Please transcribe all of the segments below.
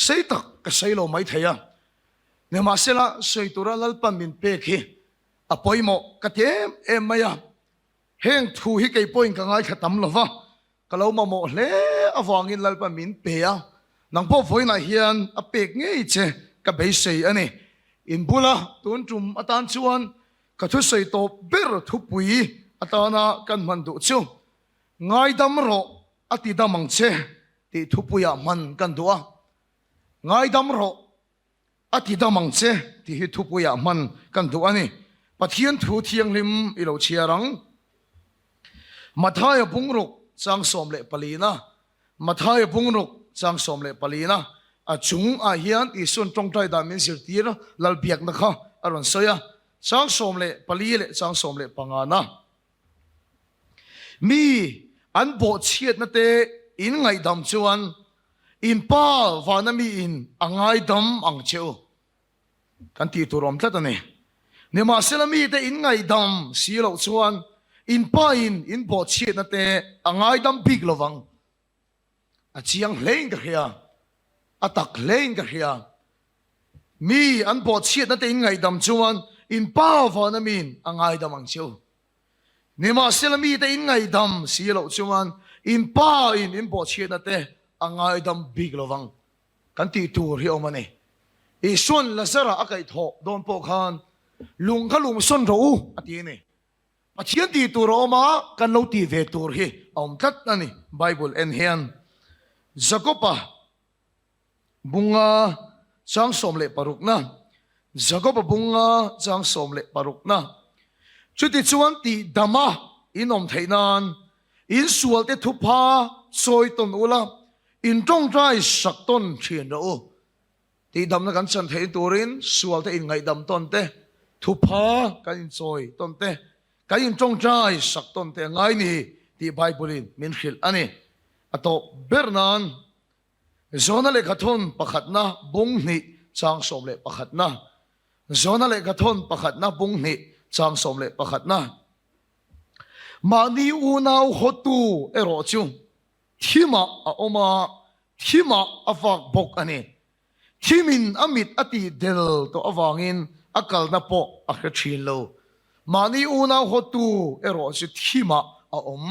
sei tak ka sei lo mai theya ne ma sela sei tura lal pan min pe khi apoimo ka tem em maya heng thu hi kei point ka ngai khatam lova kalau ma mo hle awangin lal pan min pe ya nang po voi na hian a pek ngei che ka bei sei ani in bula tun tum atan chuan ka thu sei to ber thu pui atana kan man du chu ngai dam ro ati damang che ti thu puya man kan duwa ngai dam ro ati damang che ti hi thu puya man kan duwa ni pathian thu thiang lim ilo chiarang mathaya bungruk chang som le palina mathaya bungruk chang som le palina a chung a hian i sun tong tai da min sir tir lal biak na kha aron soya chang som le pali le chang som le pangana mi an bo chiat na te in ngai dam chuan in pa wana mi in angai dam ang cheu kan ti turom tlat ani ne ma selami te in ngai dam si lo chuan in pa in bo chiat na te angai dam big lovang a chiang hlein ka hia atak hlein ka hia mi an bo chiat na te in ngai dam chuan in pa wana min angai dam ang cheu ne ma selami te in ngai dam si lo chuan in pa in bo chiat na te angai dam big lovang kan ti tur hi omani e son lazara akai tho don po khan lung khalum son ro ati ne pathian ti tur oma kan lo ti ve tur hi om tat ani bible en hian zakopa bunga chang som le parukna zakopa bunga chang som le parukna chuti chuan ti dama inom theinan in sual te thupa soi ton ula in tong trai sak ton thien ro ti dam na kan chan thei turin sual te in ngai dam ton te thupa kan in soi ton te kan in tong trai sak ton te ngai ni ti bible in min khil ani ato bernan zona le khathon pakhat na bung ni chang som le pakhat na zona le khathon pakhat na bung ni chang som le pakhat na mani unau hotu ero chu thima a oma thima afak bok ani thimin amit ati del to awangin akal na po a khathin lo mani unau hotu ero chu thima a om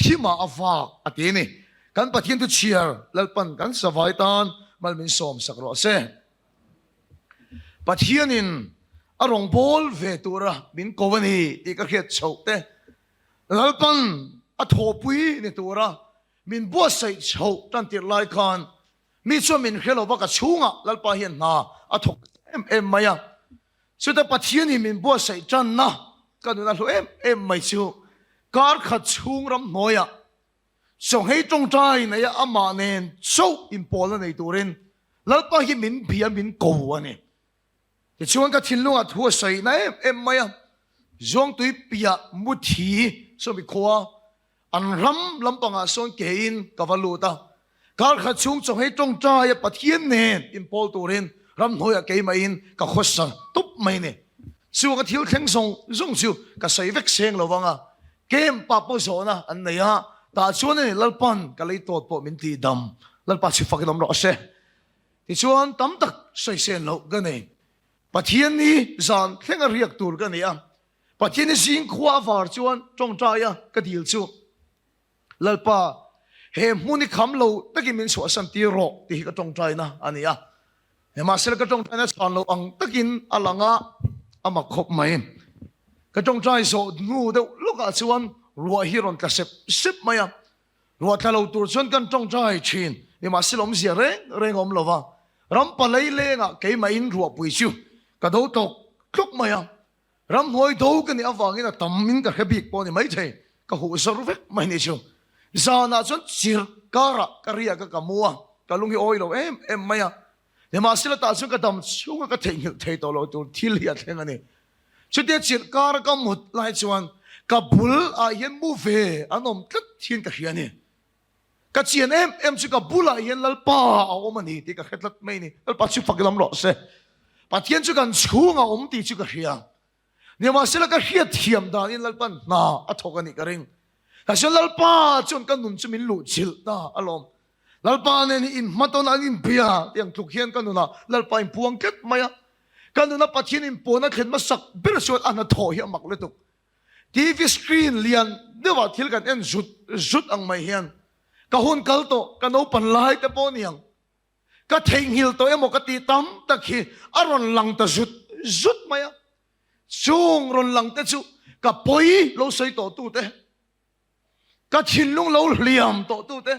thima afak ati ni kan pathian tu chiar lalpan kan savai tan malmin som sakro se pathianin arong bol ve tura min kowani ti ka khet chote lalpan a thopui ni tura min bo sai chho tan tir lai khan mi chu min khelo ba ka chunga lalpa hian na a thok em maya chu ta pathiani min bo sai chan na kanuna hlo em mai chu kar khat chung ram noya so hei tong trai na ya ama nen so impol nei turin lalpa hi min bia min ko ani ti chuan ka thil lunga thu sai na em maya zong tui pia muthi so mi khoa an ram lampanga son kein kavaluta kar kha chung so hei tong trai pathian nen impol turin ram hoya ke mai in ka khosa tup mai ne chu ka thil theng song zong chu ka sai vek seng lowanga kem pa po so na an nei ha ta chuan ni lalpan ka lei tot po min ti dam lalpa chi fakidam ro se ti chuan tam tak sai sen lo ga nei pathian ni zan thleng a riak tur ga nei a pathian ni sing khwa var chuan tong ta ya ka dil chu lalpa he muni kham lo takin min so san ti ro ti ka tong trai na ania he ma sel ka tong trai na chan lo ang takin alanga ama khop mai ka tong trai so nu de luka chuan ruwa hiron ka sep maya ruwa thalo tur chuan kan tong trai chin ni ma silom zia reng om lova ram palai le nga ke mai in ruwa pui chu ka do tok klok maya ram hoi do ka ni awangin a tamin ka hebik po ni mai thei ka hu sor vek mai ni chu zana chuan chir kara karia ka kamua ka lungi oilo em maya ni ma sila ta chuan ka dam chunga ka thei to lo tur thil hi a thleng ani chu te chir kara ka mut lai chuan ka bul a yen mu ve anom tlat thin ka hiani ka chian em chu ka bula yen lalpa a omani ti ka khetlat mai ni lalpa chu fakilam ro se pathian chu kan chunga om ti chu ka hia ni ma sila ka hia thiam dan in lalpan na a thokani ka ring ka sel lalpa chun kan nun chu min lu chil na alom lalpa ne in maton an in bia tiang tuk hian kanuna lalpa in puang ket maya kanuna pathin in pona khen masak bersuat ana tho hi amak letuk TV screen lian dewa thil kan en zut ang mai hian ka hun kal to ka no pan lai te poniang ka theng hil to emo ka ti tam takhi aron lang ta zut maya chung ron lang te chu ka poi lo sei to tu te ka thin lung lo liam to tu te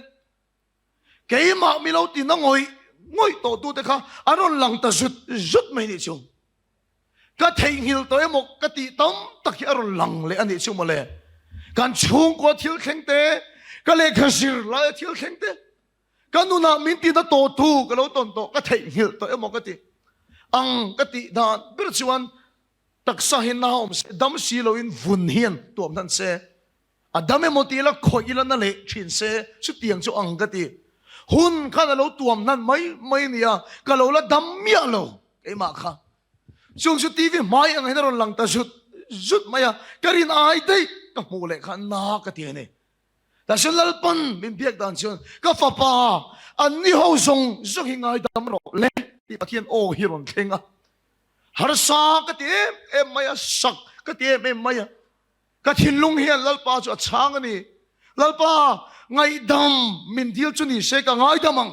cái mà mi lâu tin nó ngồi to tu te kha aron lang ta zut mai ni chu ka thei hil to emo ka ti tam tak aron lang le ani chu mo le kan chung ko thil kheng te ka le khasir la thil kheng te ka nu na min ti na to tu ka lo ton to ka thei hil to emo ka ti ang ka ti dan ber chuan tak sa hin na om dam si lo in vun hian tuam nan se adam emo ti la khoi ila na le thin se chu tiang chu ang ka ti hun kha lo tuam nan mai nia ka lo la dam mia lo ke ma kha chung chu TV mai ang hin ron lang ta zut maya karin ai dei ka mu le kha na ka ti ne ta sun lal pan min biak dan chun ka fa pa an ni ho song zu hi ngai dam ro le ti pathian o hi ron thenga har sa ka ti em maya sak ka ti em maya ka thin lung hian lal pa chu chang ani lal pa ngai dam min dil chu ni se ka ngai damang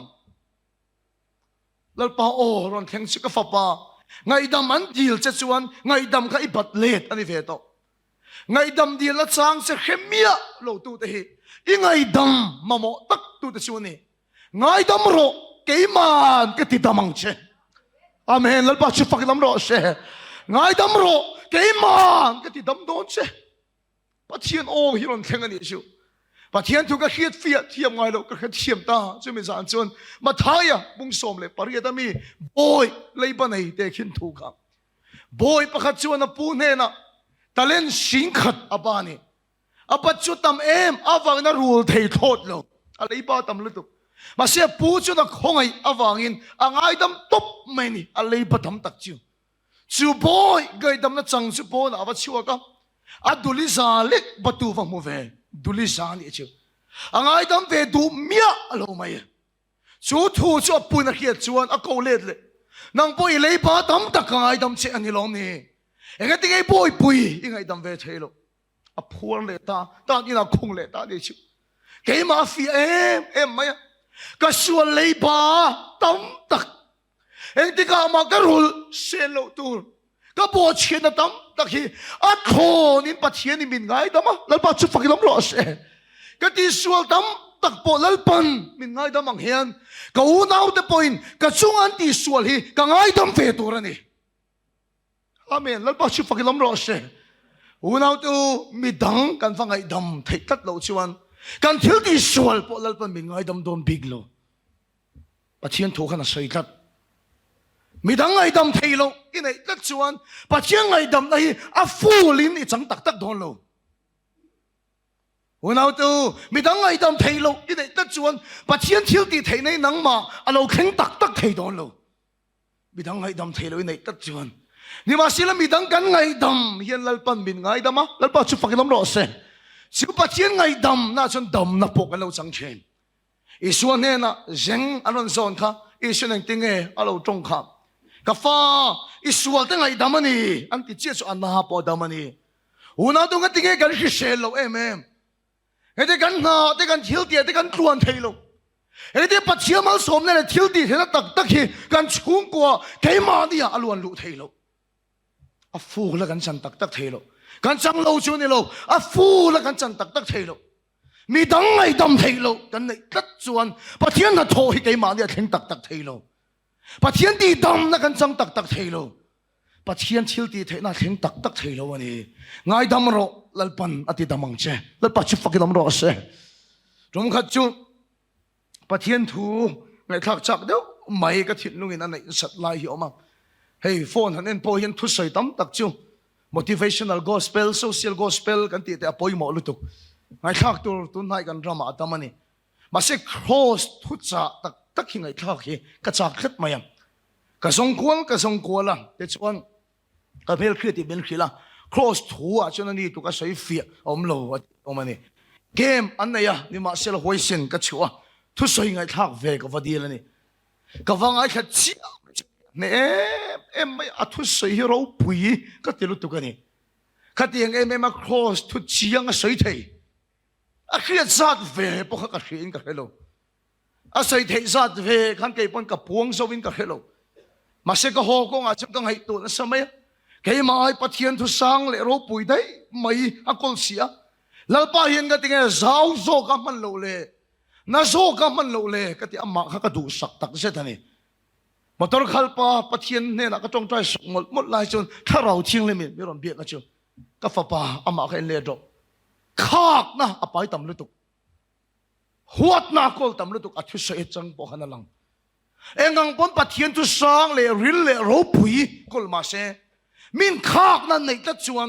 lal pa o ron theng chi ka fa pa ngai dam an dil che chuan ngai dam kha i bat let ani ve to ngai dam dil la chang se khemia lo tu te hi i ngai dam mamo tak tu te chu ni ngai dam ro ke man ke ti damang che amen lal pa chu fak lam ro se ngai dam ro ke man ke ti dam don che pathian o hi ron theng ani chu pathian tu ka khiat fiat thiam ngai lo ka khat thiam ta chu mi zan chun ma thaya bung som le pariya ta mi boy leiba nei te khin thu ka boy pakhat chuan a pu ne na talen sing khat abani apat chu tam em awang na rul thei thot lo a leiba tam lu tu ma se pu chu na khongai awangin angai dam top mai ni a leiba tam tak chu boy gai dam na chang chu po na wa chu ka aduli za lek batu wa mu ve duli sa ni chu angai dam ve du mia alo mai chu thu chu pu na khiat chuan a ko let le nang poi lei ba tam tak angai dam che ani long ni enga ti ngai poi pui ingai dam ve thelo a phuar le ta ni na khung le ta ni chu ke ma fi em mai ka sual lei ba tam tak eng ti ka ma ka rul sen lo tur ka bo chen na tam tak hi a thon in pathian in min ngai dama lal pa chu fakilam ro se ka ti sual tam tak po lal pan min ngai dam ang hian ka u nau te point ka chung an ti sual hi ka ngai dam ve tur ani amen lal pa chu fakilam ro se u nau tu mi dang kan fa ngai dam thei tat lo chuan kan thil ti sual po lal pan min ngai dam dom big lo pathian thu khana sei tat mi dang ngai dam thei lo inai tat chuan pathian ngai dam nei a fulin i chang tak tak don lo unau tu mi dang ngai dam thei lo inai tat chuan pathian thil ti thei nei nang ma a lo kheng tak tak thei don lo mi dang ngai dam thei lo inai tat chuan ni ma sila mi dang kan ngai dam hian lal pan min ngai dama lal pa chu fakilam ro se siu pathian ngai dam na chun dam na pok an lo chang chen i suan ne na zeng anon zon kha i suneng tinge alo tong kha ka fa isual te ngai damani an ti che chu an na po damani una tu nga tinge kan hi sel lo em ete kan na te kan thil ti te kan tuan thei lo ete pathian mal som ne thil ti thena tak tak hi kan chung ko ke ma ni aluan lu thei lo a fu la kan chan tak tak thei lo kan chang lo chu ni lo a fu la kan chan tak tak thei lo mi dang ngai dam thei lo kan nei tat chuan pathian na tho hi ke ma ni theng tak tak thei lo pathian ti dam na kan chang tak tak thei lo pathian thil ti thei na theng tak tak thei lo ani ngai dam ro lalpan ati damang che lal pa chu fakidam ro se rom khat chu pathian thu ngai thak chak deu mai ka thit lungin an nei sat lai hi oma hey phone han en po hian thu soi tam tak chu motivational gospel social gospel kan ti te apoi mo lutuk ngai thak tur tun hai kan drama atamani ma se cross thu cha tak tak hi ngai thak hi ka chak khat mayam ka song kwala te chuan ka bel khri ti ben khila cross thu a chuna ni tu ka soi fi om lo omani game an ya ni ma sel hoisin ka chua ทุสอยไงทักเวกับวดีแล้วนี่กับว่าไงขัดเชี่ยเนี่ยไม่อัทุสอยเราปุยก็ติลุตุกันนี่ขัดยังไม่มา cross ทุเชียงสอยเทยอะเครียดซาดเวพวกเขาก็เรียนกันเหรออะสอยเทยซาดเวขันเก็บปนกับพวงสวินกันเหรอมาเสกหอกงอาจจะต้องให้ตัวนั้นสมัยแค่มาให้ปะเทียนทุสังเลยเราปุยได้ไม่อักลเสียแล้วป้าเห็นกันติงเจ้าโซกับมันโลเลน่าโซกับมันโลเลก็ที่อามาเขาก็ดูสักตักเสียทันนี่มาตอนขัลป้าปะเทียนเนี่ยนะก็ต้องใจสมหมดหลายจนถ้าเราทิ้งเลยไม่รอนเบียกันจูก็ฟ้าป้าอามาเขาเลี้ยดอกขากนะอภัยตำลุตุกหัวหน้ากอลตำลุตุกอัศวินจังปอขันนังเอ็งกังปนปะเทียนทุสังเลยริลเลยรูปุยกอลมาเซมินขากนั่นในตัดจวน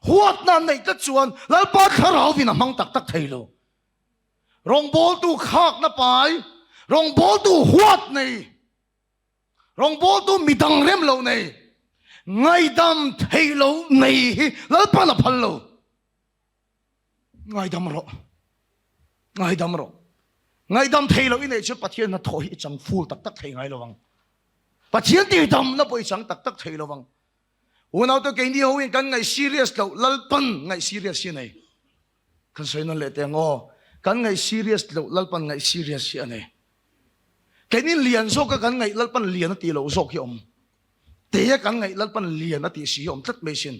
หัวนั่นในตัดจวนแล้วป้าข้าเราวินามังตักตักไทยโลรองโบลตูขากนะไปรองโบลตูหัวในรองโบลตูมีดังเร็มโลในไงดำไทยโลในแล้วป้าละพันโลไงดำรอไงดำรอไงดำไทยโลอินเอชปะเทียนน่ะถอยจังฟูตักตักไทยไงระวังปะเทียนตีดำน่ะไปจังตักตักไทยระวังวันเอาตัวเก่งที่เขาเองกันไง serious เราลัลปันไง serious ยังไงกันใส่นั่นแหละแต่งอกันไง serious เราลัลปันไง serious ยังไงแค่นี้เรียนโซกกันไงลัลปันเรียนนั่นตีเราโซกยอมเตะกันไงลัลปันเรียนนั่นตีสียอมทัดไม่ชิน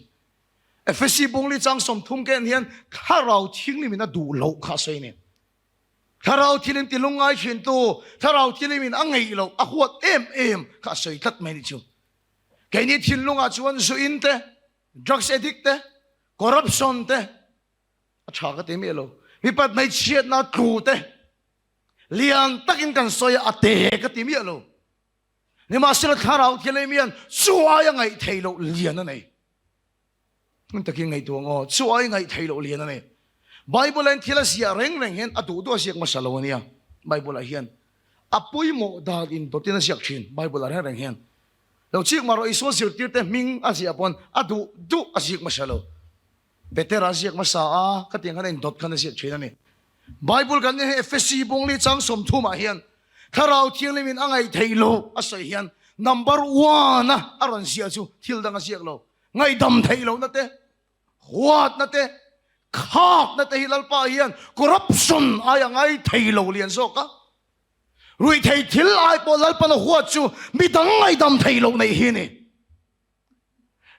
เอฟซีบุงลีจังสมทุ่มแกนเฮียนถ้าเราทิ้งนี่มันน่าดูเราข้าใส่เนี่ยถ้าเราทิ้งนี่ตีลงไงเขียนตัวถ้าเราทิ้งนี่มันอังไงเราอ่ะหัวเอ็มข้าใส่ทัดไม่ได้จูแค่นี้ทิ้งลงอาจวนสุอินเต drugs addict เต corruption เตชาก็เต็มเอโลมีปัจจัยเชียดน่ากูเตเลี้ยงตักินกันสอยอาเตก็เต็มเอโลนี่มาสิละข้าเราที่เลยมีอันช่วยยังไงเทโลเลี้ยงนั่นเองมันตะกี้ไงตัวงอช่วยยังไงเทโลเลี้ยงนั่นเองไบเบิลเห็นที่ละเสียเร่งเห็นอดูตัวเสียงมาสลาวเนี่ยไบเบิลเห็นอปุยโมดาดินตัวที่นั่นเสียชินไบเบิลเร่งเห็นเราชิกมาเราอิสวาสิร์ติร์เตมิงอาเซียปอนอดูอาเซียกมาสลาวเบเตอร์อาเซียกมาสาก็เตียงกันเองดอทกันเสียชินนั่นเองไบเบิลกันเนี่ยเอฟซีบงลีจังสมทุมาเห็นถ้าเราเที่ยงเลยมินอะไรเทโลอาศัยเห็น number one นะอรันเสียจูทิลดังอาเซียกโลไงดำเทโลนั่นเตะหัวนั่นเตะขากนั่นเตะฮิลลปาเห็น corruption อะไรไงเทโลเลียนโซกะรุ่ยเททิลไอปอลลปนหัวจูมีดังไงดำเทโลในเฮนี่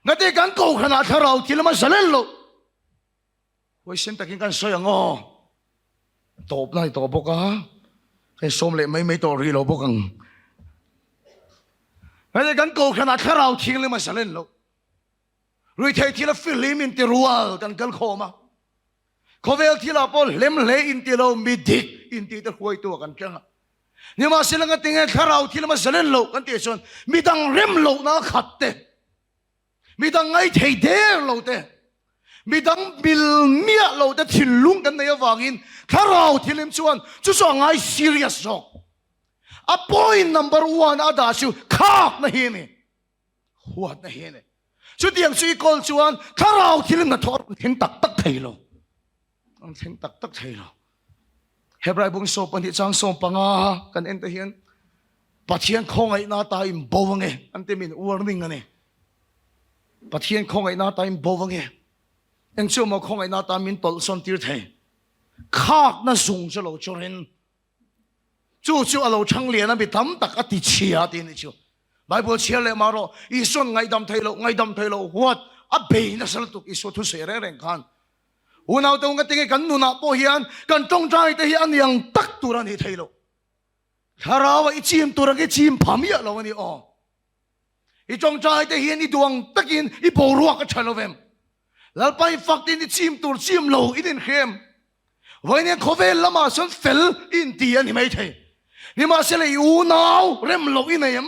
นั่นเตะกันโกขนาดถ้าเราที่ละมันเสลโลวันเส้นตะกินกันสวยงอตบนั่นตบปกะไอ้สมเลยไม่ตัวรีโลปกังนั่นเตะกันโกขนาดถ้าเราที่ละมันเสลโลรุ่ยเทที่ละฟิลิมินติรัวกันกันโคมาเขาเวลที่ละปอลเล็มเล่อินติโลมีดิกอินติตะหวยตัวกันจังนี่มาสิลังกันติงถ้าเราที่ละมันเสลโลกันเตะชนมีดังเร็มโลนะขัดเตมีดังไงเทเดโลเตมีดังบิลเมียโลเตทิ้งลุงกันในวากินถ้าเราที่ละชวนจะส่งไง serious จอกอ่ะ point number one อาดาชูขากนะเฮนี่หัวนะเฮนี่ชุดยังสุยกอลชวนถ้าเราที่ละนัทอร์เห็นตักตักไทยโลเห็นตักตักไทยโลเฮบรายบุงโซปันที่จังโซปังอากันเอ็นเตเฮียนปัจเจียนคงไอ้นาตาอิมบวงเงอันเตมินวอร์นิ่งกันเองปัจเจียนคงไอ้นาตาอิมบวงเงเอ็งชั่วโมงคงไอ้นาตามินตอลซอนติร์เทขากน่ะสูงจะเราจรินจู่เราช่างเลียนนั่นไปทำตักอติเชียตีนี่จู่ไบเบิลเชียเลยมาโรอีส่วนไงดำไทยโลไงดำไทยโลหัวอับเบย์น่ะสลัดตุกอีส่วนทุเสเร่งกันอุณเอาตรงกันติงกันนุนาโปเฮียนกันจงใจแต่เฮียนยังตักตัวนี้ไทยโลถ้าเราไอ้จีมตัวนี้จีมพามีอะไรวันนี้อ๋อไอ้จงใจแต่เฮียนนี่ดวงตักินไอ้โบรัวก็ใช่เราเวมแล้วไปฝักดินไอ้จีมตัวจีมโลอินเข้มวันนี้เขาเวลละมาส่วนเฟลอินตีอันนี้ไม่ใช่นี่มาเสียเลยอุณเอาเริ่มโลอินเอ็ม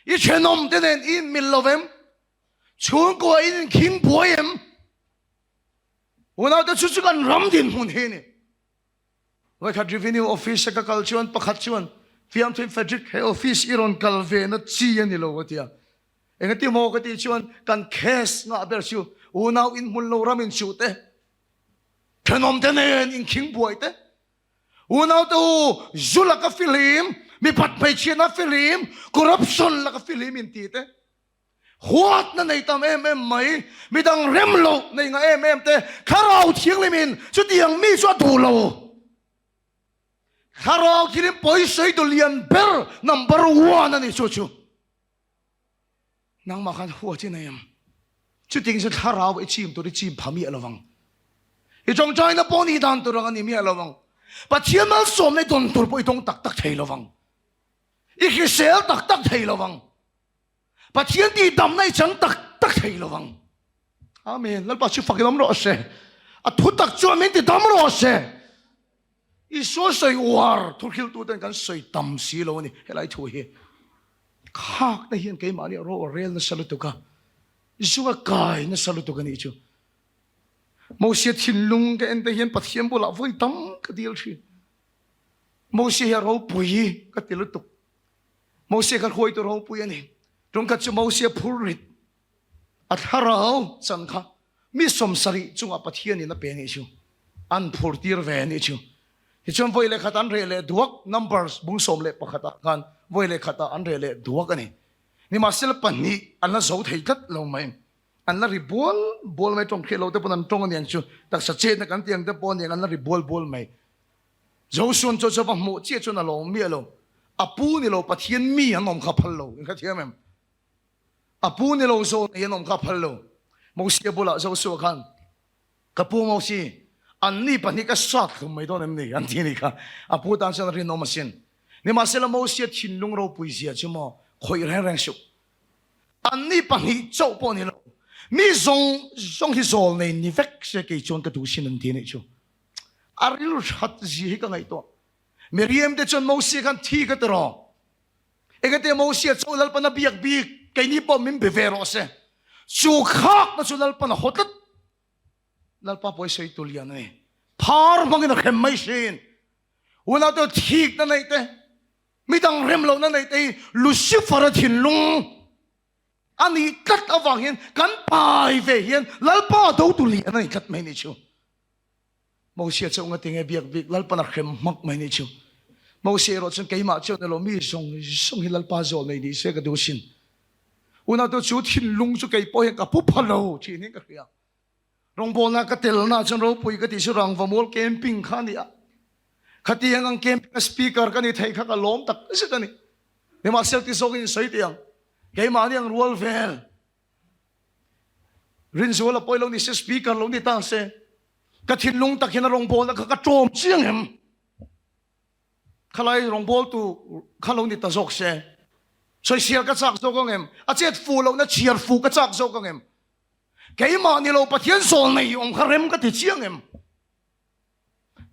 ไอ้เชนอมเดนอินมิลโลเวมชวนกูอินคิงบัวเอ็มวันนั้นจะชุดกันรำดินหุ่นเฮนี่ว่าขัดรีวิวออฟฟิศกับคัลชวนปะขัดชวนฟิล์มทีมเฟดริกให้ออฟฟิศอีรอนคัลเวนัดจีอันนี้โลวะที่อ่ะเอ็งที่โมกที่ชวนกันเคสน่าเบอร์ชิววันนั้นอินหุ่นโลรามินชูเต้ขนมเต้นอินคิงบวยเต้ unaw tu zula ka film mi pat pai china film corruption la ka film in ti te huat na nei tam mai mi dang remlo nei nga te kharau thiang limin chu tiang mi chu du lo kharau thirim poi sei do lian ber number 1 ani chu chu nang ma khan huat chi nei chu ting se kharau e chim to ri chim phami alawang e chong chai na poni dan to rang ani mi alawang pathian mal som nei don tur poi tong tak tak thei lawang i khi sel tak tak thei lawang pathian ti dam nei chang tak tak thei lawang amen lal pa chu fakilam ro se a thu tak chu men ti dam ro se i so sei war thu khil tu ten kan sei tam si lo ni helai thu hi khak na hian ke ma ni ro rel na salu tu ka zuwa kai na salu tu ka ni chu mo sia thin lung ke en te hian pathian bula voi tam ka dil thi mo sia ro pui ka til tu mo sia ka khoi tu ro pui ani trong ka chu mo sia phurit at harau chan kha mi som sari chunga pathian ni na pe ni chu an phur tir ve ni chu hi chom voi le khatan re le duak numbers bung som le pakhata kan voi le khata an re le duak ani ni ma sel pan ni an la zo thei tat lo mai an la ri bol mai trong khelo te pon an trong an chu tak sa che na kan tiang te pon yang an la ri bol mai zo sun cho cho pa mo che chu na lo mi lo apu ni lo pathian mi an nom kha phal lo ka thiam em apu ni lo zo ni nom kha phal lo mo sia bola zo so khan ka pu mo si an ni pa ni ka sat mai don em ni an ti ni ka apu tan san ri no masin ni ma sel mo sia thin lung ro pui sia chu mo khoi reng su an ni pa ni chau po ni lo mi zong hi zol nei ni vek se ke chon ka du sin an ti ni chu aril hat ji ka ngai to meriam te chon mo sia kan thi ka tro egate mo sia cholal pa na biak bi ke ni po min be vero se chu khak na chulal pa na hotat lal pa poi sei tulian nei phar mangin na khem mai sin una to thik na nei te mi dang rem lo na nei te lucifer thin lung ani kat awangin kan pai ve hian lal pa do tulian nei kat mai ni chu mo sia chunga tinge biak bik lal pa na khem mak mai ni chu mo sia ro chen keima chu ne lo mi song hi lal pa zo nei ni se ka do sin una to chu thin lung chu kei po he ka pu phalo chi ni ka ria rong bol na ka tel na chen ro pui ka ti su rang va mol camping khania khati ang camping speaker ka ni thai kha ka lom tak se ka ni ne ma sel ti so in sai tiang ke ma ni ang rual vel rin zo la poi lo ni se speaker lo ni ta se ka thin lung tak hin rong bol na ka trom chiang hem khalai rong bol tu khalo ni ta zok se soi sia ka chak zo kong em a chet fu lo na chiar fu ka chak zo kong em cái mà ni lo pathian sol nei om kharem ka ti chiang em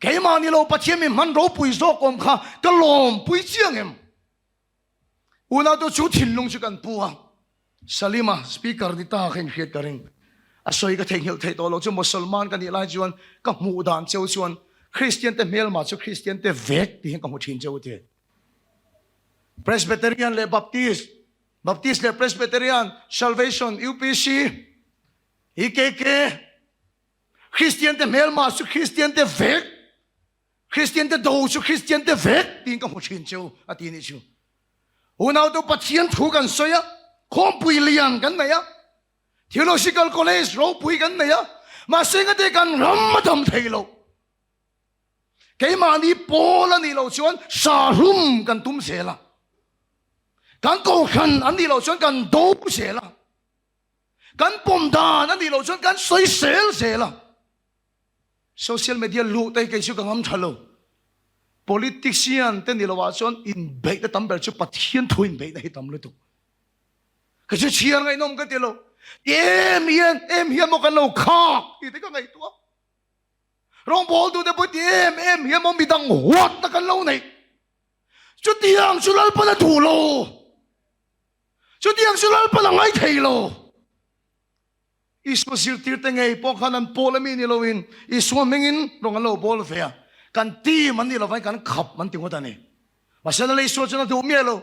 cái mà ni lo pathian mi man ro pui zo kom kha ka lom pui chiang em una to chu thin lung chu kan puwa salima speaker ni ta khen khiat karing a soi ka theng hil thei to lo chu musulman kan ni lai chuan ka mu dan cheu chuan christian te mel ma chu christian te vek ti ka mu thin cheu te presbyterian le baptist le presbyterian salvation upc IKK Christian te mel ma su Christian te vek Christian te do su Christian te vek tin ka mo chin chu ati ni chu unaw to pathian thu kan soya khom pui lian kan na ya theological college ro pui kan na ya ma singa te kan ram dam thailo ke ma ni pola ni lo chuan sa rum kan tum se la kan ko khan an ni lo chuan kan do se la kan pom da na ni lo chuan kan soi sel se la social media lu tai ke chu kangam thalo politician te ni lo wa chuan in be ta tam ber chu pathian thuin be na hi tam lu tu ka chu chiang ngai nom ka te lo em hian mo kan lo kha i te ka ngai tu rong bol tu te put em hian mo mi dang wat na kan lo nei chu tiang chu lal pa na thu lo chu tiang chu lal pa na ngai thei lo isu sir tir te ngai po khanan polami ni loin isu mengin rong lo bol fe kan ti man ni lo vai kan khap man ti ngota ni masana le isu chana tu mi lo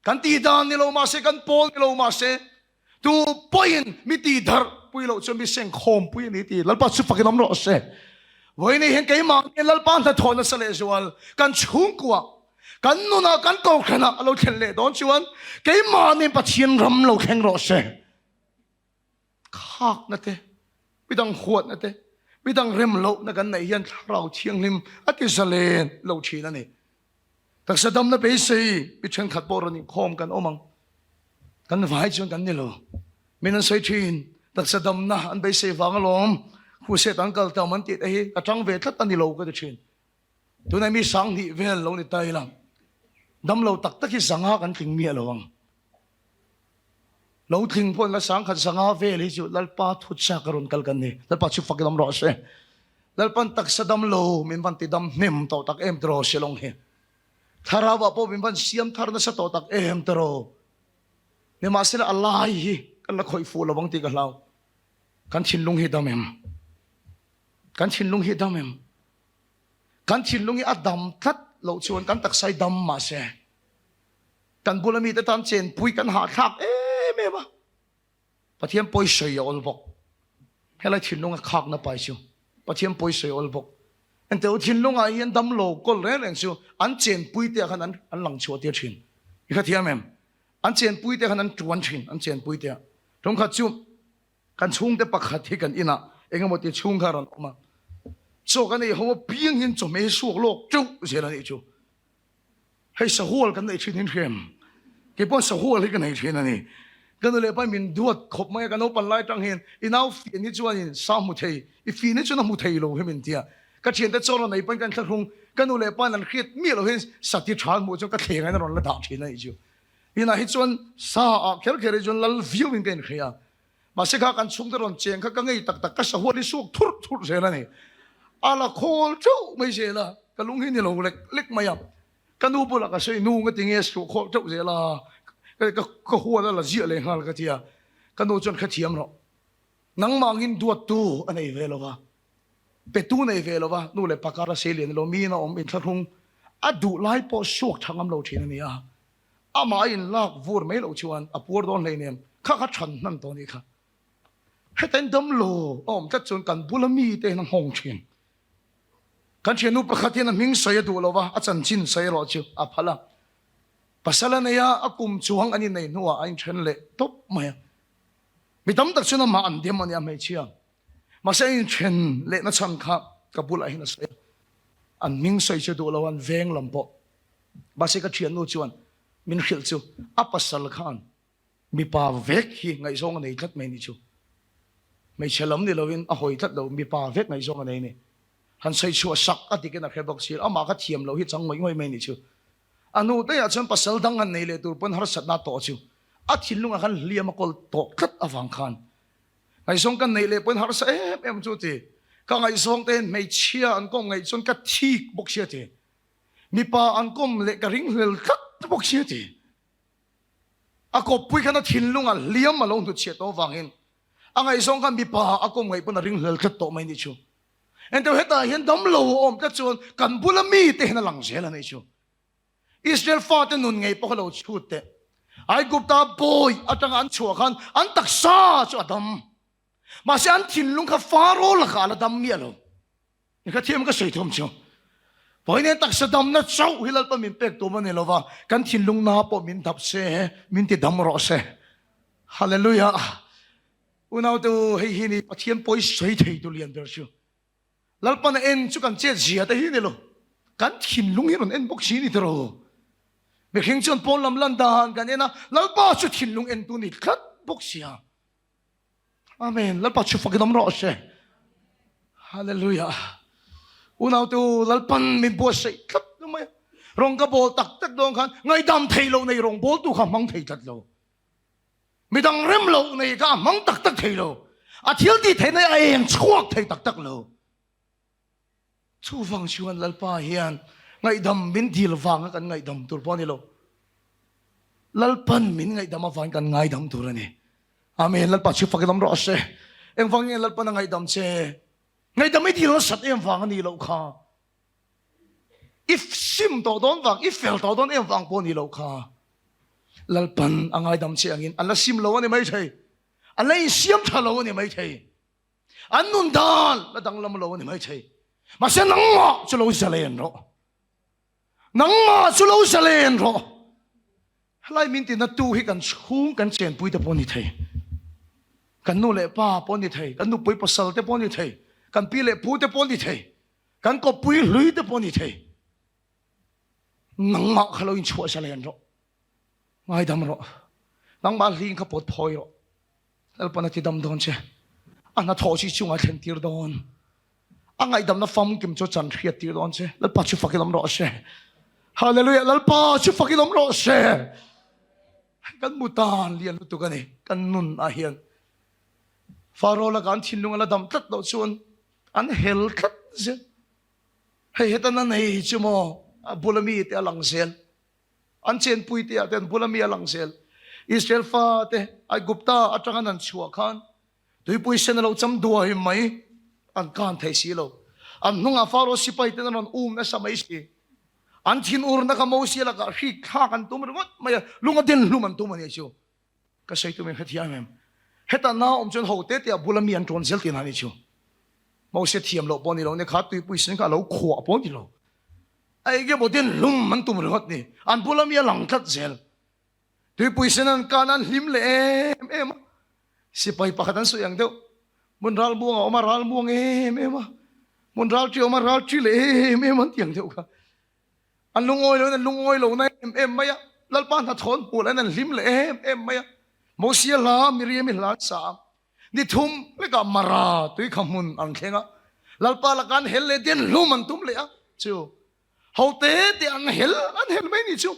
kan ti dan ni lo ma se kan pol ni lo ma se tu poin mi ti dhar pui lo chom bi seng khom pui ni ti lal pa chu fakin am ro se với này hiện cái mạng cái lal pan ta thon na sale zual kan chung kwa kan nuna kan to khana alo khen le don chuan cái mạng nên pathian ram lo khen ro se khác na te bidang khuat na te bidang rem lo na kan nei hian rau thiang lim ati salen lo thi na ni tak sadam na be sei bi chen khat bor ni khom kan omang kan vai chuan kan ni lo min an sei thin tak sadam na an be sei wang lom khu se tang kal ta man ti a hi ka tang ve thlat ani lo ka de thin tu na mi sang ni vel lo ni tai lang dam lo tak tak hi sanga kan thing mi alawang lo thing pon la sang khat sanga vel hi chu lalpa thut sa karon kal kan ni lalpa chu fakidam ro se lalpan tak sadam lo min ban ti dam nem to tak em tro selong he tharawa po min ban siam thar na sa to tak em tro ne ma sila allah hi kan la khoi fu lawang ti ka hlaw kan thin lung hi damem kan thin lung hi damem kan thin lung hi adam thlat lo chuan kan tak sai dam ma se kan bulami ta tan chen pui kan ha thak me ba pathian poi soi ol bok helai thin lung a khak na pai chu pathian poi soi ol bok en te thin lung a hian dam lo kol re leng chu an chen pui te khan an lang chu te thin i kha thiam em an chen pui te khan an tuan thin an chen pui te thong kha chu kan chung te pakhat hi kan ina engemaw ti chung kha ron oma so kan ei ho piang hin chu me suak lok chu zela ni chu hei sa hol kan nei thin hin khem ke pon sa hol hi kan nei thin ani kan le pa min duat khop mai kan opan lai tang hin inau fi ni chuan in sa mu thei I fi ni chu na mu thei lo hemin tia ka chen te choro nei pan kan thlung kan le pa nan khit mi lo hin sati than mu chu ka thlengai na ron la da thin ai chu ina hi chuan sa a khel khere chuan lal view in kan khia ma se kha kan chung te ron cheng kha ka ngei tak tak ka sa hol ni suak thur thur zela ni ala khol chu mai zela ka lung hin ni lo lek lek mayam kanu bula ka sei nu nga tinge su khol chu zela ka huwa la zia le hal ka tia kanu chon kha thiam ro nang mangin duat tu anei velova pe tu nei velova nu le pakara selien lo mi na om in thlung adu lai po suak thangam lo thin ani a ama in lak vur mai lo chuan apur don le nem kha kha than nan to ni kha heten dam lo om ta chon kan bulami te nang hong thin kan chenu pakhatin ming sai du lova a chan chin sai ro chu a phala pasala na ya akum chuang ani nei nuwa ain then le top maya mi tam tak chuna ma an dem ani a mai chia ma sai in then le na chang kha kabul a hin sai an ming sai chu du lawan veng lampo ba se ka thian nu chuan min khil chu a pasal khan mi pa vek hi ngai zong nei thlat mai ni chu mai chelam ni lovin a hoi thlat lo mi pa vek ngai zong nei ni han sai chu sak ati ke na khebok sil ama ka thiam lo hi chang mai ngoi mai ni chu anu te ya chon pasal dang an nei le tur pon har sat na to chu a thilunga kan liam kol to khat awang khan ngai song kan nei le pon har sa em chu ti ka ngai song ten mei chia an kom ngai chon ka thik bok sia ti mi pa an kom le ka ring hel khat bok sia ti a ko pui kana thilunga liam ma lo tu che to wangin a ngai song kan mi pa a kom ngai pon ring hel khat to mai ni chu en te heta hian dam lo om ta chon kan bulami te na lang zela nei chu Israel fought nun ngai po lo chute ai gupta boy atang an chua khan an taksa chu adam ma se an thin lung kha faro la khala dam mi alo ni kha thiam ka sei thom chu boy ne taksa dam na chau hilal pa min pek to mane lova kan thin lung na po min dap se min ti dam ro se hallelujah unau tu hei hi ni pathian poi sei thei tu lian ber chu lalpa na en chu kan che zia ta hi ne lo kan thin lung hi ron en bok si ni tro me khing chon pon lam lan dan kan ena lalpa chu thin lung en tu ni khat bok sia amen lalpa chu fakidam ro se hallelujah unau tu lalpan min bo sei khat no mai rong ka bol tak tak dong khan ngai dam thei lo nei rong bol tu kha mang thei tat lo mi dang rem lo nei ka mang tak tak thei lo a thil ti thei nei a eng chuak thei tak tak lo chu wang chuan lalpa hian ngai dam min dil wang kan ngai dam tur pon ni lo lalpan min ngai dam awan kan ngai dam tur ani amen lalpa chu fakidam ro se eng wang ngai lalpa ngai dam che ngai dam dil sat em wang ani lo kha if sim to don wang if fel to don em wang pon ni lo kha lalpan angai dam che angin ala sim lo ani mai thei ala siam tha lo ani mai thei an nun dal la dang lam lo ani mai thei mà sẽ nắng ngọ cho lâu xa lên rồi nắng ngọ cho lâu xa lên rồi lại mình tin là tu hi cần xuống cần chèn bụi tập bón đi thầy cần nu lệ pa bón đi thầy cần nu bụi pasal tập bón đi thầy cần pi lệ bụi tập bón đi thầy cần có bụi lưới tập bón đi thầy nắng ngọ kalau in chua xa lên rồi ngay đâm rồi nắng ba liên khắp bột phơi rồiแล้วปนที่ดำโดนเช่อันนั้นทอชิchungอันที่โดนอันไงดำนั้นฟังกิมโจจันทร์ที่ที่โดนเช่แล้วปัจจุบันกิลมรอเช่ฮาเลลูยาแล้วปัจจุบันกิลมรอเช่กันมุตานเลียนลุตุกันนี่กันนุนอาเฮียนฟาโรห์ละกันทิ้งลุงละดำตัดดอกชวนอันเฮลคัดเช่ให้เหตุนั้นให้จุโมบุลมีเตะหลังเซลอันเชนปุยเตะเต็นบุลมีหลังเซลอิสราเอลฟ้าเตะไอ้กุปตาอัตรังนันชัวขันโดยปุยเซนเราจำตัวเห็นไหมอันการไทยสีเราอันนุ่งอาฟาโรสิไปเตนนันนะสมัยสีอันทินอูร์นักมอสีละก็ฮิกฮักันตุ้มรงดไม่ลุงอดินลุมันตุ้มมันยังชัวก็ใช่ตุ้มเฮติยามเฮตันน่าจนหัวเตะเตะบุลมีอันจวนเซลตินฮันชัวมอสีเทียมเราปนนี่เราเนี่ยขาตุยปุยเซนก็เราขวบปนนี่เราไอ้เกี่ยวกับดินลุมันตุ้มรงดนี่อันบุลมีหลังทัดเซลโดยปุยเซนันการนั้นลิมเล่เอ็มสิไปปะกันสุดอย่างเดียวมันรัลบวงออกมารัลบวงเอ็มมันรัลจีออกมารัลจีเล่เอ็มมันอย่างเดียวกันอันลุงอ้อยเลยนั่นลุงอ้อยเลยนั่นเอ็มไม่อะลัลปานหัดทนปูแล้วนั่นลิมเล่เอ็มไม่อะโมเสียลามิเรียมิลาสามนี่ทุ่มแล้วก็มาราตุยขมุนอันเข่งอะลัลปานละกันเฮลเลเดียนลุมันทุ่มเลยอะชิวเขาเตะเดียนเฮลไม่นี่ชิว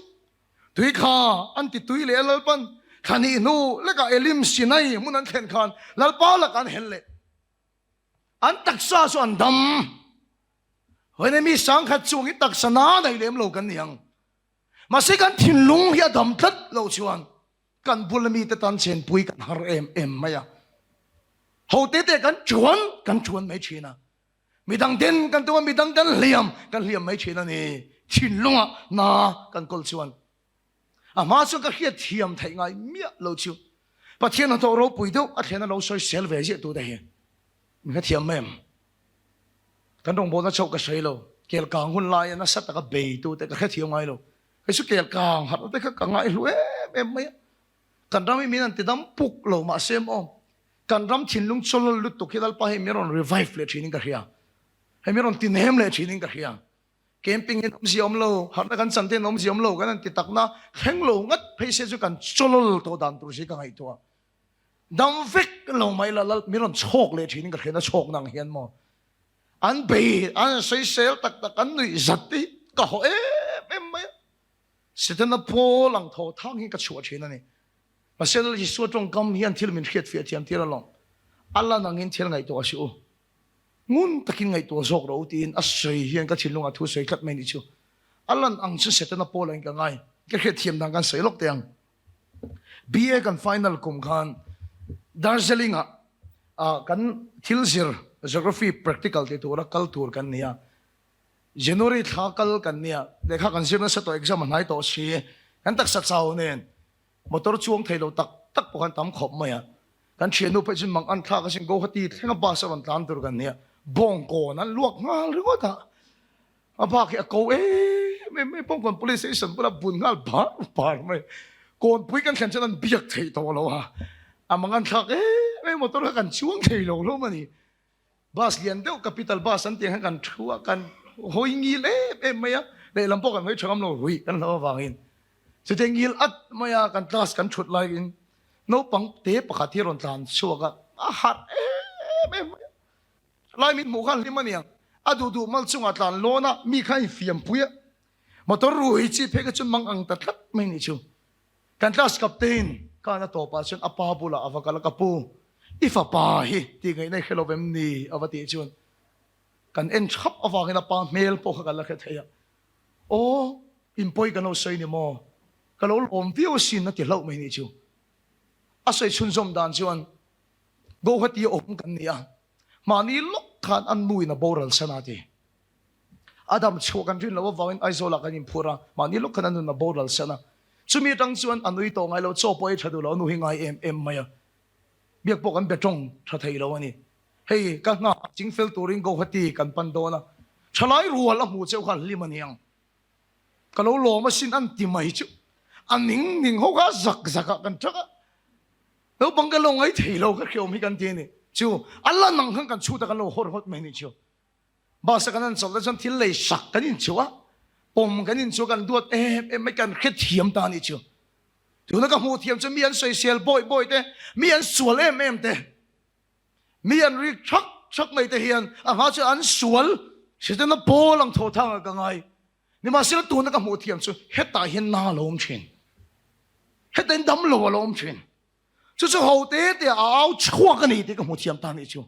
ตุยข้าอันติตุยเลี้ยลัลปันขันอีนูแล้วก็เอลิมสินัยมุนันเทนขันลัลปาละกันเห็นเลยอันตักษาส่วนดำวันนี้มีสังขัดช่วงนี้ตักษนาในเลี้ยมโลกันยังมาสิกันทิ้งลุงเฮียดำทัดเราชวนกันบุลมีแต่ตันเชนปุยกันฮาร์เอ็มไม่อะเขาเตะกันชวนไม่ชีนะมีดังเด่นกันตัวมีดังกันเหลี่ยมไม่ชีนะนี่ทิ้งลุงอ่ะนากันกอลชวนมาส่งก็เขียนเทียมไทยไงเมียเราชิวพอเทียนเราเราปุยดูอาเทียนเราใช้เซลเวจิตัวได้ยังมีแค่เทียมแม่กันตรงบนนั้นชกก็ใช้เราเกี่ยวกับหุ่นลายนั้นสัตว์ก็เบยตัวแต่ก็แค่เทียมไงเราไอ้สุเกี่ยวกับหัดแต่ก็ไงรู้เอ็มไม่กันเราไม่มีนั่นติดดำปุกเรามาเซมอกันรำชินลุงชนลุตุกิดอัลปะให้มีรอนรีไวฟ์เลยทีนึงก็เฮียให้มีรอนตินเฮมเลยทีนึงก็เฮียcamping in omsiom lo har na kan santen omsiom lo kan ti takna kheng lo ngat phaise chu kan cholol to dan tur si ka ngai to dam vek lo mai la miron chok le thin ka khena chok nang hian mo an be an sei sel tak tak kan nui zati ka ho em mai sitana po lang tho thang hi ka chua thina ni pasel ji su tong kam hian thil min khiat fiat thiam tira long alla nangin thil ngai to asiu ngun takin ngai to zok ro tin a sei hian ka thilung a thu sei khat mai ni chu alan ang chu setana pol ang ka ngai ke khe thiam dang kan sei lok teng BA kan final kum khan Darjeeling kan thilzir geography practical te tura culture kan nia January thakal kan nia lekha kan sirna sa to exam nai to si kan tak sa chaw nen motor chuang thailo tak po kan tam khop maya kan thianu pa jin mang an thla ka sing go hati thenga ba sa wan tlan tur kan nia bong ko nan luak ngal ringo ta apa ki ko me pong kon police station pura bun ngal ba mai kon pui kan khan chanan biak thei to lo ha amangan thak me motor kan chuang thei lo mani bus lian deu capital bus an tiang kan thua kan hoi ngi le maya le lampo kan mai thangam lo hui kan lo wangin se tengil at maya kan class kan thut lai in no pang te pakhathi ron tlan suaga a hat lai min mu khan limaniang adu du mal chunga tlan lona mi khai fiam puya motor rui chi pheka chun mang ang tatlat mai ni chu kan class captain kana to pa chun apa bula avakala kapu ifa pa hi ti ngai nei khelovem ni avati chun kan en chap awangina pa mail po khala khe thaya o impoi kan o sei ni mo kalol om view sin na ti lau mai ni chu asai chun zom dan chuan go hati om kan nia mani lok khan an mui na boral sanati adam chu kan rin lawa wawin aizola kan impura mani lok khan an na boral sana chumi tang chuan anui to ngai lo cho poi thadu lo nu hingai em maya biak pok an betong tha thei lo ani hei ka nga jingfel turing go hati kan pandona ฉลายรัวละหมู่เจ้าขันลิมันยังก็เราหล่อมาสินอันติไม่จุอันนิ่งเขาก็สักกันจักแล้วบางกันลงไอ้ที่เราก็เขียวมีกันทีนี่จูอัลลอฮ์นั่งข้างกันชูตะกันเราหดไม่นี่จูบาสกันนั้นสอบแล้วจนที่เลยสักกันนี่จูวะปมกันนี่จูกันดวดไม่กันแค่เทียมตานี่จูถึงแล้วก็หูเทียมจะมีอันใส่เสียลบ่อยเต้มีอันสวลเต้มีอันริกชักไม่เทียนอาหารจะอันสวลเสียแต่น่ะโปลังโททางกันไงนี่มาเสียตัวนั่นก็หูเทียมจูเฮ็ดตาเห็นหน้าลมเชนเฮ็ดแต่ดำลมเชน就是后代的熬错个你这个没听到你就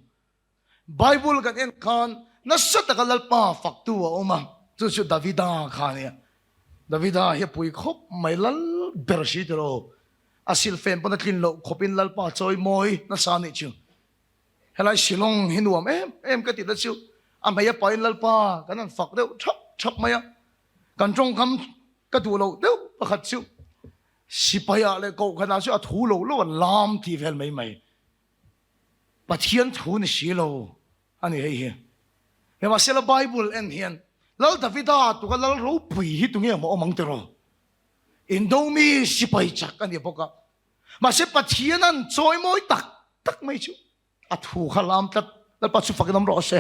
，Bible 个人看那是那个老爸发度啊嘛，就是大卫达看的，大卫达也不会哭，没老表示的咯，啊，小粉不能听咯，哭边老爸最美那啥你就，后来小龙很多个地的就，啊没有白老爸，可能发到插没有，กัน中咁个多咯都不合就。สิไปอะไรก็ขนาดที่ถูโลแล้วลามที่เฟลไม่ปะเทียนถูนี่สิโลอันนี้เฮียเห็นว่าเซลล์ไบเบิลเอ็นเฮียนแล้วดาวิดาตัวก็แล้วรู้ปุยตรงนี้มันมังเตอร์อินโดมีสิไปจักอันนี้พวกก็มาเสปะเทียนนั้นจอยมวยตักไม่ชูอะถูขลามตัดแล้วปัจจุบันน้ำร้อนเส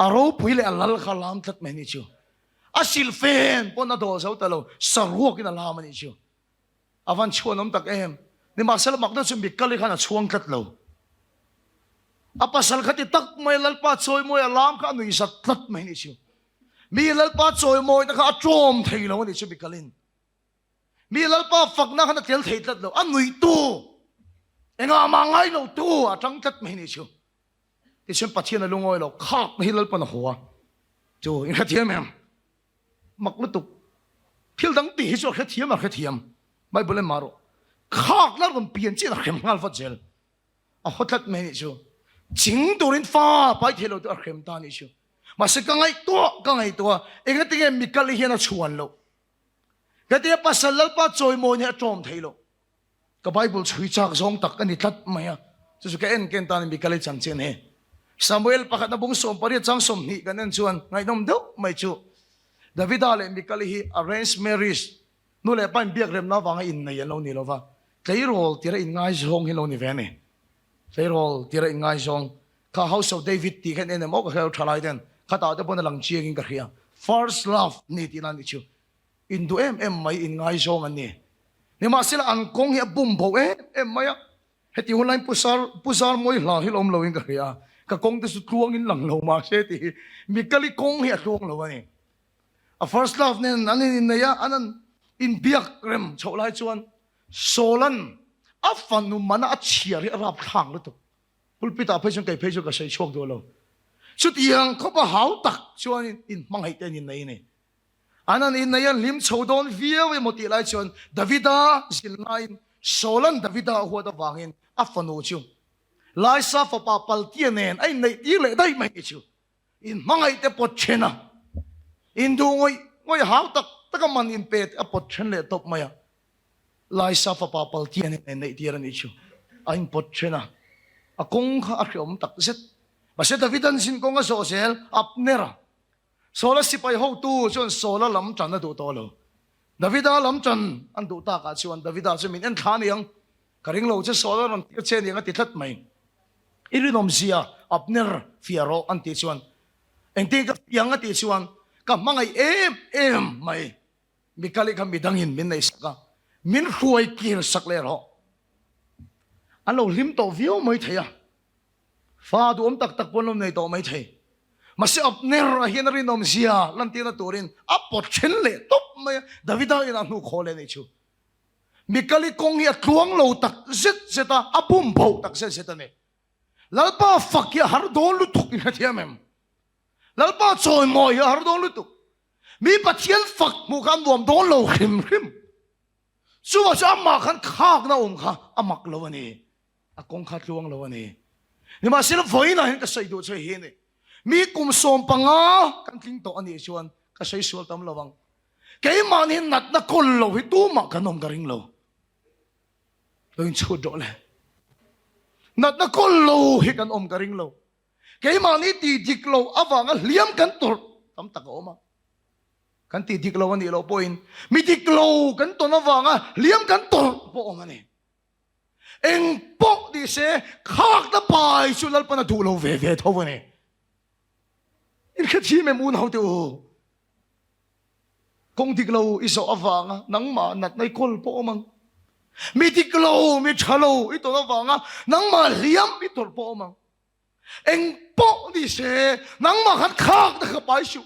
อะรู้ปุยเลยอัลลขลามตัดไม่นี่ชูอะสิลเฟนปนน่ะโดนเสาตะโลสรุปกินลามนี่ชูอาวันชวนน้ำตักนี่มาเสลมักได้จุดบิกเลยขนาดช่วงกัดเราอาปัสสาวะที่ตักไม่ลัลปาโซยมวยลามข้าหนุ่ยสัตตัดไม่นี่ชิวมีลัลปาโซยมวยแต่ข้าโจมทีเรานี่ชิวบิกลินมีลัลปาฝักนักขนาดเทียลทีตัดเราอันหนุ่ยตู้เอ็งอามังไงเราตู้จังตัดไม่นี่ชิวที่ฉันปัจเจียนลุงอ้อยเราข้าไม่ลัลปาหัวจู่ยังเทียมแม่มักลุตุกเที่ยวตั้งตีชัวแค่เทียมแค่เทียมไม่เป็นไรมาหรอกข้าแล้วมันเปลี่ยนจีนเข้มงาฟัดเจลอ่ะฮอตลัดไม่นี่ชัวจริงตัวนี้ฟ้าไปเที่ยวตัวเข้มตานี่ชัวมาสักกังไงตัวเองก็ติเงมิกาลีเฮียนชวนเราก็ติปัสสาวะป้าจอยโมเนี่ยจอมเที่ยวก็ไบเบิลช่วยจากสองตักกันนี่ทัดไหมอ่ะจะสุกเอ็นเกนตานี่มิกาลีจังเจนเฮซามูเอลปะขัดนับบุงสมปริจังสมนี่กันนั่นชวนไงน้องเด้อไม่ชัวดาวิดาเลยมิกาลีฮี arrange marriageนู่นแหละปั้นเบียกเริ่มน้าฟังอินในยันเรานี่เราฟังใครรู้ที่เราอินง่ายส่งให้เรานี่แฟนนี่ใครรู้ที่เราอินง่ายส่งข้า House of David ที่แค่เนี่ยมอกเขาทลายเด่นข้าตาจะพ้นหลังเชียงกันเฮีย First love นี่ที่นั่นนี่ชิวอินดูไม่อินง่ายส่งอันนี้นี่มาสิละอันกงเฮียบุ้มโบไม่อะเฮติหุ่นไลน์ปุซาร์มวยหล่อให้ลมเราอินกันเฮียก็กงที่สุดลวงอินหลังเรามาเสียทีมีกะลิกงเฮียลวงเราวะนี่ First love เนี่ยอันนี้เนี่ยอันนั้นอินเบียกเริ่มโชว์ไล่ชวนโซลันอัฟฟันนุมันอัดเชียร์รับทางแล้วตุปุลปิตาเพชรไก่เพชรก็ใช้โชคตัวเราชุดยังเขาบอกหาวตักชวนอินมังให้เต้นอินไหนนี่อันนั้นอินไหนลิมโชว์โดนวิวไว้หมดที่ไล่ชวนดาวิดาสิลนายโซลันดาวิดาหัวตะวางอินอัฟฟันนูชิวไล่ซาฟปาปัลเตียนเองไอ้ในที่เลยได้ไหมชิวอินมังให้เต้ปวดเชนะอินดูงอยหาวตักแต่ก็มันอินเป็ดอปดฉันเลยตบมาอ่ะไล่ซาฟปาปัลเตียนในที่รันนี่ชูอินปดฉันนะอากงข้าเขียวมันตักเสร็จมาเสร็จดาวิดันสินกงก็โซเซลอับเนร่าโซลสิไปหกตู้จนโซลลำจันนั่นดูตัวเราดาวิดาลำจันอันดูตากาชวนดาวิดาจะมีอันทานยังกระดิ่งเราจะโซลลำเช่นยังติดทัดไหมอิรินอมเซียอับเนร่าฟิอาโรอันติชวนเองที่กับยังติชวนก็มังไอไม่มีกะลิคำมีดังหินมินในสักมินรวยกินสักเลยหรออันเราลิมโตวิวไม่เทียฟ้าดูตักปนลมในโตไม่เทียมาเสียบเนรเฮนรินอมเซียลันตีนตัวรินอัปปดเชนเลยตบไม่ดาวิดาอินันหูโคเลนิชูมีกะลิกงเฮียทวงเราตักเสตาอับุมโบตักเสตาเนี่ยแล้วป้าฝักเฮียหาโดนลุตุกินเทียมแล้วป้าโจยมอยหาโดนลุตุมีปัจเจียนฝักมูกันรวมโดนเราขิมชัวร์จะอามาขันขากนะข้าอามักเราวันนี้อากงข้าทวงเราวันนี้นี่มาสิลฝอยนะเห็นก็ใส่ดูใส่เห็นนี่มีกลุ่มสมปังกันทิ้งตัวอันนี้ชวนก็ใช้ส่วนตำระวังแกมันเห็นนัดนักคนเราให้ตู้มักกันนมกระริงเราเราอินชุดโดนเลยนัดนักคนเราให้กันอมกระริงเราแกมันนี่ตีจิกเราอวังเลี้ยมกันตัว tam tak oma kan ti dik lo ani lo point mi dik lo kan to na wanga liam kan to po oma ni eng po di se khak na pai su lal pa na du lo ve ve tho ni in kha chi me mu na tu kong dik lo iso awanga nang ma nat nai kol po omang mi dik lo mi chalo ito na wanga nang ma liam mi tor po omang eng po di se nang ma khat khak na pai su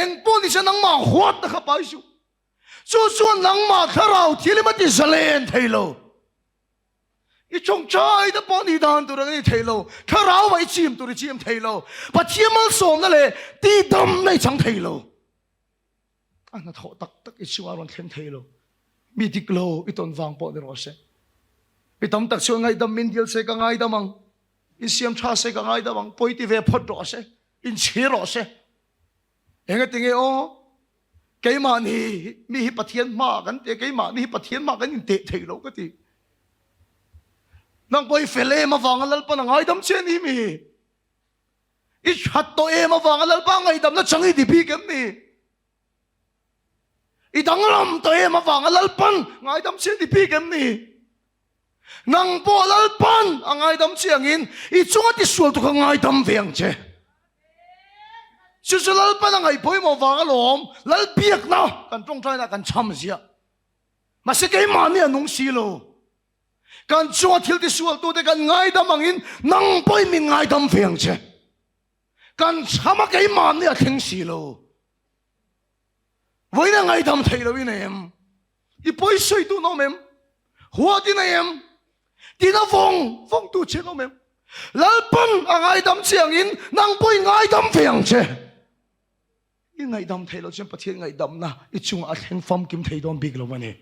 eng po di se nang ma huat na pai su chu chu nang ma tharau thili ma ti zalen thailo i chong chai da po ni dan tu rang ni thailo tharau mai chim tu ri chim thailo pa chimal som na le ti dam nei chang thailo ana tho tak tak i chuwa ron thlen thailo mi dik lo i ton wang po ni ro se i tam tak chu ngai dam min dil se ka ngai damang in siam tha se ka ngai damang poiti ve phot ro se in chi ro se enga tinge o cái mà mi hi pathian ma kan te cái mà ni pathian ma kan in te thailo ka ti nang poi fele ma wang lal pa ngai dam chen hi mi i chat to e ma wang lal pa ngai dam na changi di bi kem ni i dang lam to e ma wang lal pan ngai dam chen di bi kem ni nang po lal pan angai dam chiang in i chunga ti sul to ka ngai dam veng che chu lal pan ngai poi ma wang lom lal biak na kan tong trai na kan cham sia ma se cái mà ni anung si lo kan chua thil ti sual tu de kan ngai dam angin nang poi min ngai dam veng che kan chama cái mà ni a thing si lo với na ngai dam thei lo in em i poi soi tu no mem hua ti na em ti na vong tu che no mem lal pan angai dam chiang in nang poi ngai dam veng che i ngai dam thei lo chen pathian ngai dam na i chung a theng fam kim thei don big lo mani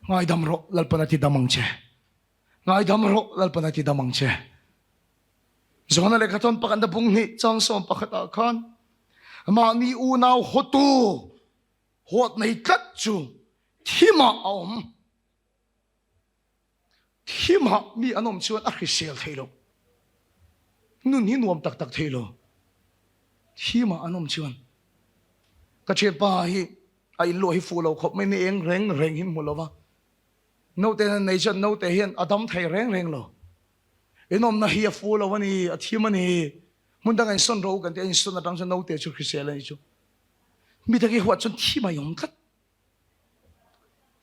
ngai dam ro lal pan ti damang che ngai dam ro lal pan ti damang che zona le khaton pakan da bung ni chang som pakhata khan ma ni u nau hotu hot nei kat chu thima mi anom chuan a hrisel thailo nun hi nuam tak tak thailo thima anom chuan ka che pa hi ai lo hi fu lo khop mai ni eng reng him mulowa no te nei chan no te hian adam thai reng lo enom na hi a fu lo wani a thima ni mun dang ai son ro kan te in son atang chan no te chu hrisel ai chu mi ta ki huat chun thima yong kat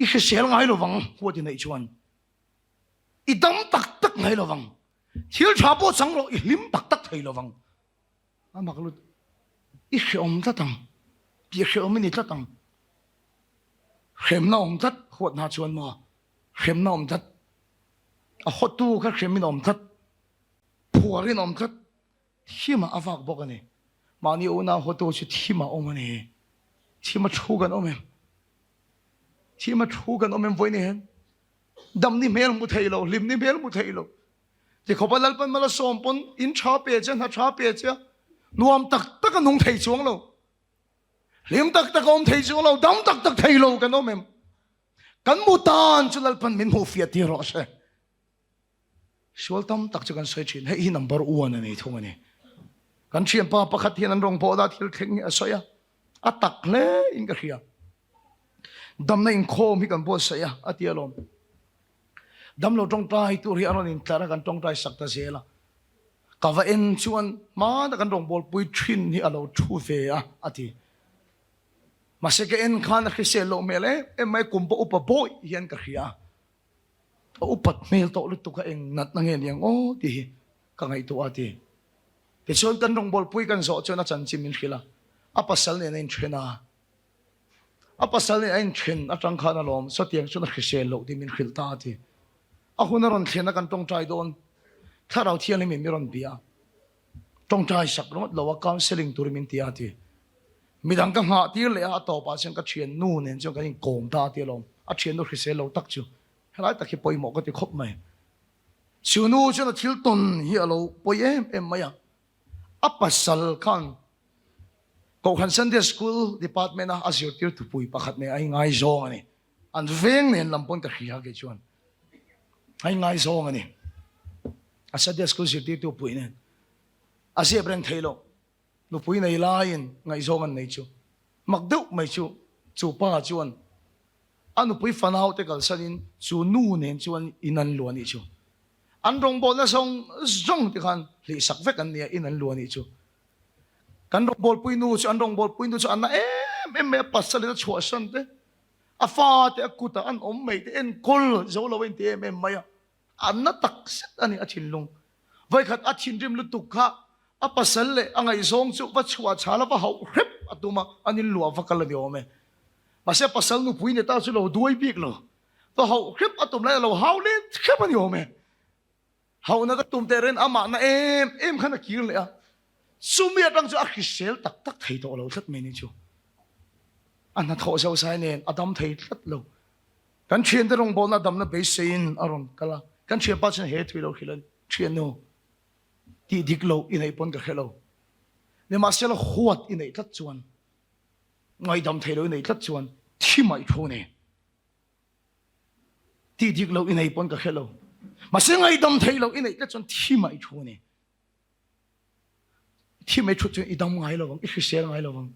i hrisel ngai lo wang huat nei chuan i dam tak tak ngai lo wang thil tha po chang lo i lim tak tak thei lo wang amak lu i khom ta tang pi khom ni ta tang khem na om tat huat na chuan ma khem na om tat a hot tu kha khem min om tat phuarin om tat thima avak bok ani mani ona hoto chu thima om ani thima thu gan om em thima thu gan om em voi ni hen dam ni mel mu thailo lim ni mel mu thailo ti khopalal pan mala som pon in tha pe chen ha tha pe cha nuam tak tak nong thei chuang lo lim tak tak om thei chuang lo dam tak tak thei lo kan om em kan mu tan chulal pan min hu fiat ti ro se shol tam tak chu kan soi chin hei number 1 ani thong ani kan chiam pa pakhat hian an rong po da thil theng a soya a tak le in ka khia dam na in khom hi kan bo saya atialom dam lo tong tai tu ri anon in tara kan tong tai sakta zela kawa en chuan ma da kan rong bol pui thin hi alo thu ve a ati maseke en khan khise lo mele emai kumpo upa boy hian ka khia upat mel to lu tu ka eng nat na ngen yang o ti ka ngai tu ati ke chon kan rong bol pui kan zo chona chan chimin khila apasal ne in thena apasal ne in then atang khana lom so tiang chona khise lo di min khil ta ati a hunaron thena kan tong trai don tharau thian le min miron bia tong trai sak lo lo counseling tur min ti ati midang ka nga ti le a to pa chen ka thien nu nen cho ka in kom ta ti lom a thien no khise lo tak chu helai tak hi poi mo ka ti khop mai chu nu chen thil ton hi alo poi em maya apasal khan ko khan Sunday school department a asir tir tu pui pakhat ne ai ngai zong ani an veng nen lampon ka khia ke chuan ai ngai zong ani a Sunday school sir tir tu pui nen a se breng thailo nu pui nei lain ngai zong an nei chu mak deuh mai chu pa chuan anu pui fanau te kal sanin chu nu nen chuan inan luani chu an rong bol na song zong ti khan li sak vek an nia inan luani chu kan rong bol pui nu chu an rong bol pui nu chu an na em me pasal na chua san te a fa te akuta an om mai te en kol zo lo en te em maya an na tak set ani a thin lung vai khat a thin rim lu tuk kha a pasal le angai zong chu va chua chala va hau rep atuma anin lua vakal ni ome mase pasal nu pui ne ta chu lo duai bik lo to hau rep atum la lo hau le khep ani ome hau na ka tum te ren ama na em khana kir le a sumi atang chu a khisel tak tak thei to lo that me ni chu an na tho so sai nen adam thei tlat lo kan chien te rong bol na dam na be sein aron kala kan chien pa chen he thui lo khilan chien no ti dik lo in ai pon ka khelo ne ma sel huat in ai tlat chuan ngai dam thei lo in ai tlat chuan thi mai tho ne ti dik lo in ai pon ka khelo ma se ngai dam thei lo in ai tlat chuan thi mai tho ne thi mai tho chu i dam ngai lo wang i khisel ngai lo wang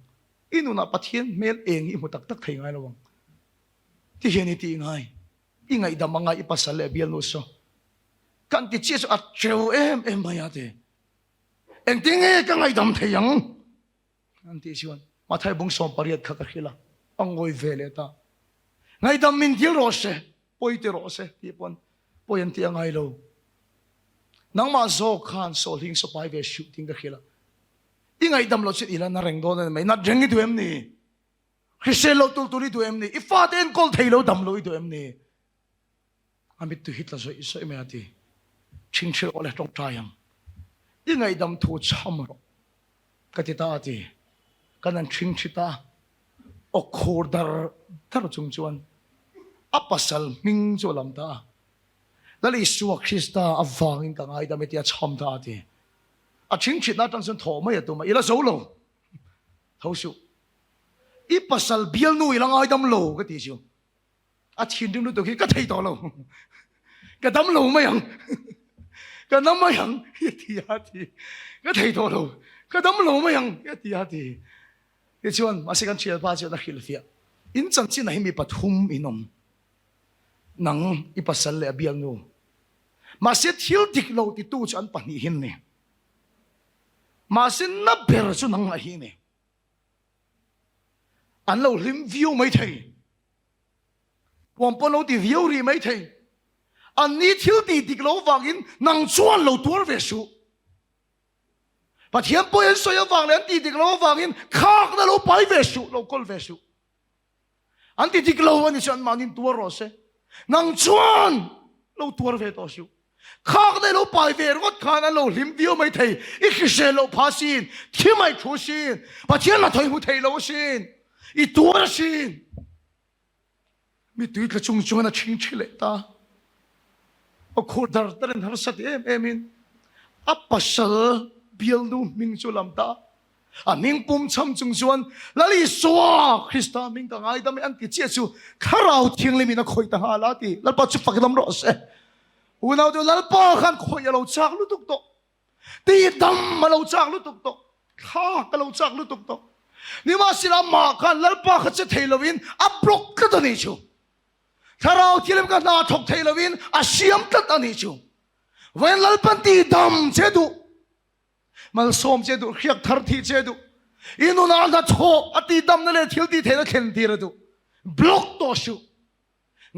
inu na pathian mel eng i mu tak tak thei ngai lo wang ti hian ti ngai i ngai dam ngai i pasal le bial no so kan ti chi so a treu em maya te eng ting e ka ngai dam thei yang an ti chuan ma thai bung som pariat kha ka khila angoi vele ta ngai dam min dil ro se poi te ro se ti pon poi an ti ngai lo nang ma zo khan so ling so pai ve shooting ka khila i ngai dam lo chit ila na reng do na mai na reng i du em ni khisel lo tul tuli du em ni i fa ten kol thei lo dam lo i du em ni amit tu hitla so iso me ati ching chil ole tong tayang i ngai dam thu cham ro katita ati kanan ching chita o khor dar chung chuan apasal ming chu lam ta lali suwa krista awangin ka ngai dam etia cham ta ati a ching chit na tang sun tho mai tu ma ila zo lo thau su i pasal bial nu ilang ai dam lo ka ti chu a thin dim lu to ki ka thei to lo ka dam lo mai yang ka nam mai yang ya ti ka thei to lo ka dam lo mai yang ya ti ye chuan ma se kan chia pa chu na khil fia in chan chin na hi mi pathum inom nang i pasal le bial nu ma se thil dik lo ti tu chan pani hin ne ma sin na ber chu nang la hi ne an lo lim view mai thei pom pon lo ti view ri mai thei an ni thil ti dik lo wangin nang chuan lo tur ve su pathian poin so ya wang len ti dik lo wangin khak na lo pai ve su lo kol ve su an ti dik lo ani chan manin tur ro se nang chuan lo tur ve to su khak na lo pai ve rot khan an lo lim view mai thei I khisel lo phasin thi mai thu sin pathian la thoi hu thei lo sin I tur sin mi tui ka chung chung na ching chile ta o khur dar taren har sat em in apasal bial nu ming chu lam ta a ming pum cham chung chuan lali suwa krista ming ka ngai dam an ki che chu kharau thing le mi na khoi ta ha la ti lal pa chu fakdam ro se unau tu lal pa khan khoi lo chak lu tuk to ti dam ma lo chak lu tuk to kha ka lo chak lu tuk to ni ma sila ma khan lal pa kha che thei lovin a block ka to ni chu tharau thilim ka na thok thei lovin a siam tat ani chu wen lal pan ti dam che du mal som che du khiak thar thi che du inu na na tho ati dam na le thil ti the na khen ti ra du block to shu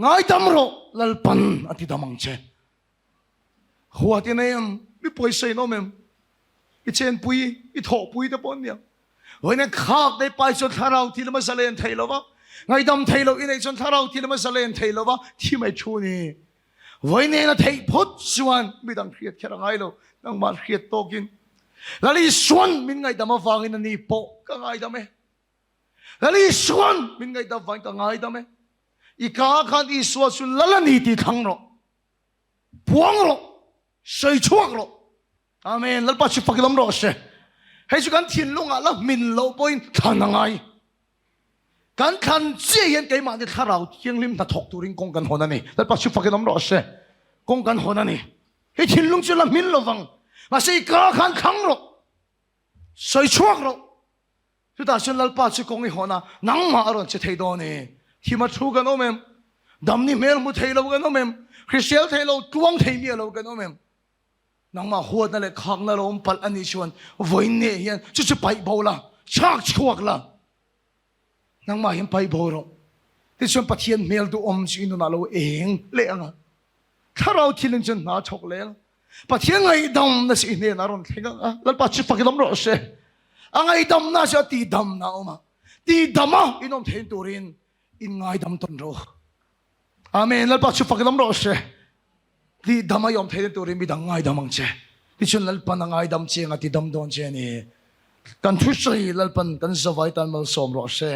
ngai dam ro lal pan ati damang che huati na yam mi poi sei no mem I chen pui I tho pui ta pon ya wen khak dei pai so tharau thil ma salen thei lo wa ngai dam thei lo inei chon tharau thil ma salen thei lo wa thi mai chu ni wen na thei phot chuan mi dang khiat khera ngai lo nang mar khiat to kin lali suan min ngai dam awangin ani po ka ngai dam e lali suan min ngai dam wang ka ngai dam e I ka khan I suwa su lalani ti thang ro puang ro sei chuak ro amen lal pa chi faklam ro se hei chu kan thin lunga la min lo point thanangai kan khan che yen ke ma ni tharau thiang lim na thok turing kong kan hona ni lal pa chi faklam ro se kong kan hona ni hei thin lung chu la min lo wang ma sei ka khan khang ro ใส่ช่วงเราสุดท้ายฉันลัลปาจะกงอีหัวนะนังมาอรอนจะเทดอนี่ที่มาทูกันโอเมมดำนี่เมลมุเทเรากันโอเมมคริสเตียนเทเราตวงเทมีเรากันโอเมมนังมาหัวนั่นแหละขังนั่นเราปัลอันนี้ชวนวันนี้ยันจะไปบ่าวละชักชวกละนังมาเห็นไปบ่าวเราที่ชวนปะเทียนเมลดูอมจีนน่าเราเองเลี้ยงถ้าเราที่เล่นจนน่าชกเลี้ยงปะเทียนไงดำนั่นสิเนี่ยน่ารอนเทกันลัลปาจะฟังดำรอเช่ang ay dam na siya ti dam na uma ti dama inom ten turin in ngay dam tonro amen lalpa chu pagdam ro she ti dama yom ten turin bidang ngay damang che ti chun lalpa na ngay dam che nga ti dam don che ni kan thu sei lalpan kan zawai tan mal som ro she